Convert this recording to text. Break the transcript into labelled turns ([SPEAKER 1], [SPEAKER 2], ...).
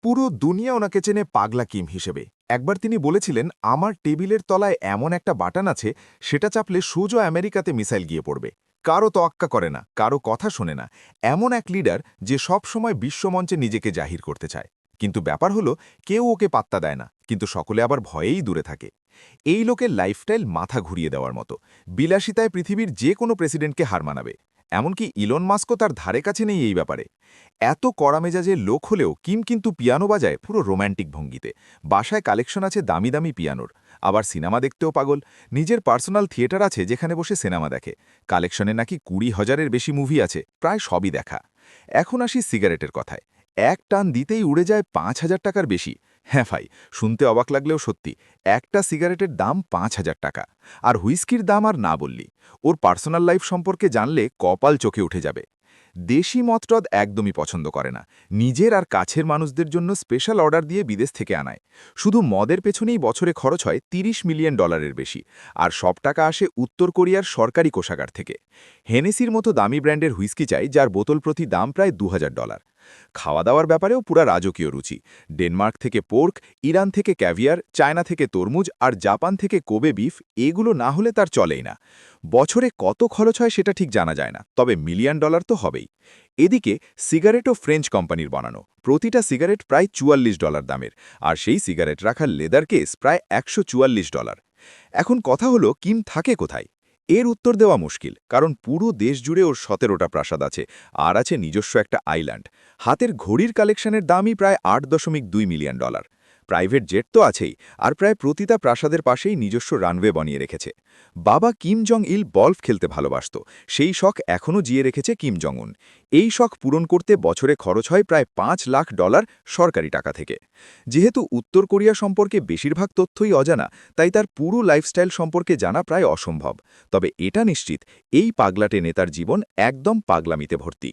[SPEAKER 1] পুরো দুনিয়া ওনাকে চেনে পাগলা কিম হিসেবে। একবার তিনি বলেছিলেন, আমার টেবিলের তলায় এমন একটা বাটন আছে, সেটা চাপলে সোজা আমেরিকাতে মিসাইল গিয়ে পড়বে। কারো তোয়াক্কা করে না, কারো কথা শোনে না। এমন এক লিডার যে সব সময় বিশ্বমঞ্চে নিজেকে জাহির করতে চায়। কিন্তু ব্যাপার হলো, কেউ ওকে পাত্তা দেয় না, কিন্তু সকলে আবার ভয়েই দূরে থাকে। এই লোকের লাইফস্টাইল মাথা ঘুরিয়ে দেওয়ার মতো। বিলাসিতায় পৃথিবীর যে কোনো প্রেসিডেন্টকে হার মানাবে। এমনকি ইলন মাস্কও তার ধারে কাছে নেই এই ব্যাপারে। এত কড়া মেজাজের লোক হলেও কিম কিন্তু পিয়ানো বাজায় পুরো রোম্যান্টিক ভঙ্গিতে। বাসায় কালেকশন আছে দামি দামি পিয়ানোর। আবার সিনেমা দেখতেও পাগল। নিজের পার্সোনাল থিয়েটার আছে যেখানে বসে সিনেমা দেখে। কালেকশনে নাকি 20,000-এর বেশি মুভি আছে, প্রায় সবই দেখা। এখন আসি সিগারেটের কথায়। এক টান দিতেই উড়ে যায় 5,000 টাকার বেশি। হ্যাঁ ভাই, শুনতে অবাক লাগলেও সত্যি। একটা সিগারেটের দাম 5,000 টাকা। আর হুইস্কির দাম আর না বললি। ওর পার্সোনাল লাইফ সম্পর্কে জানলে কপাল চোখে উঠে যাবে। দেশি মদটদ একদমই পছন্দ করে না। নিজের আর কাছের মানুষদের জন্য স্পেশাল অর্ডার দিয়ে বিদেশ থেকে আনায়। শুধু মদের পেছনেই বছরে খরচ হয় $30 মিলিয়ন বেশি। আর সব টাকা আসে উত্তর কোরিয়ার সরকারি কোষাগার থেকে। হেনেসির মতো দামি ব্র্যান্ডের হুইস্কি চাই, যার বোতল প্রতি দাম প্রায় $2,000। খাওয়া দাওয়ার ব্যাপারেও পুরা রাজকীয় রুচি। ডেনমার্ক থেকে পোর্ক, ইরান থেকে ক্যাভিয়ার, চায়না থেকে তরমুজ আর জাপান থেকে কোবে বিফ, এগুলো না হলে তার চলেই না। বছরে কত খরচ হয় সেটা ঠিক জানা যায় না, তবে $1,000,000 তো হবেই। এদিকে সিগারেটও ফ্রেঞ্চ কোম্পানির বানানো। প্রতিটা সিগারেট প্রায় $44 দামের। আর সেই সিগারেট রাখার লেদার কেস প্রায় $144। এখন কথা হলো, কিম থাকে কোথায়? এর উত্তর দেওয়া মুশকিল, কারণ পুরো দেশ জুড়ে ওর 17টা প্রাসাদ আছে। আর আছে নিজস্ব একটা আইল্যান্ড। হাতের ঘড়ির কালেকশনের দামই প্রায় $8.2 মিলিয়ন। প্রাইভেট জেট তো আছেই, আর প্রায় প্রতিটা প্রাসাদের পাশেই নিজস্ব রানওয়ে বানিয়ে রেখেছে। বাবা কিম জং ইল গলফ খেলতে ভালোবাসত। সেই শখ এখনও জিয়ে রেখেছে কিম জং উন। এই শখ পূরণ করতে বছরে খরচ হয় প্রায় $5,00,000 সরকারি টাকা থেকে। যেহেতু উত্তর কোরিয়া সম্পর্কে বেশিরভাগ তথ্যই অজানা, তাই তার পুরো লাইফস্টাইল সম্পর্কে জানা প্রায় অসম্ভব। তবে এটা নিশ্চিত, এই পাগলাটে নেতার জীবন একদম পাগলামিতে ভর্তি।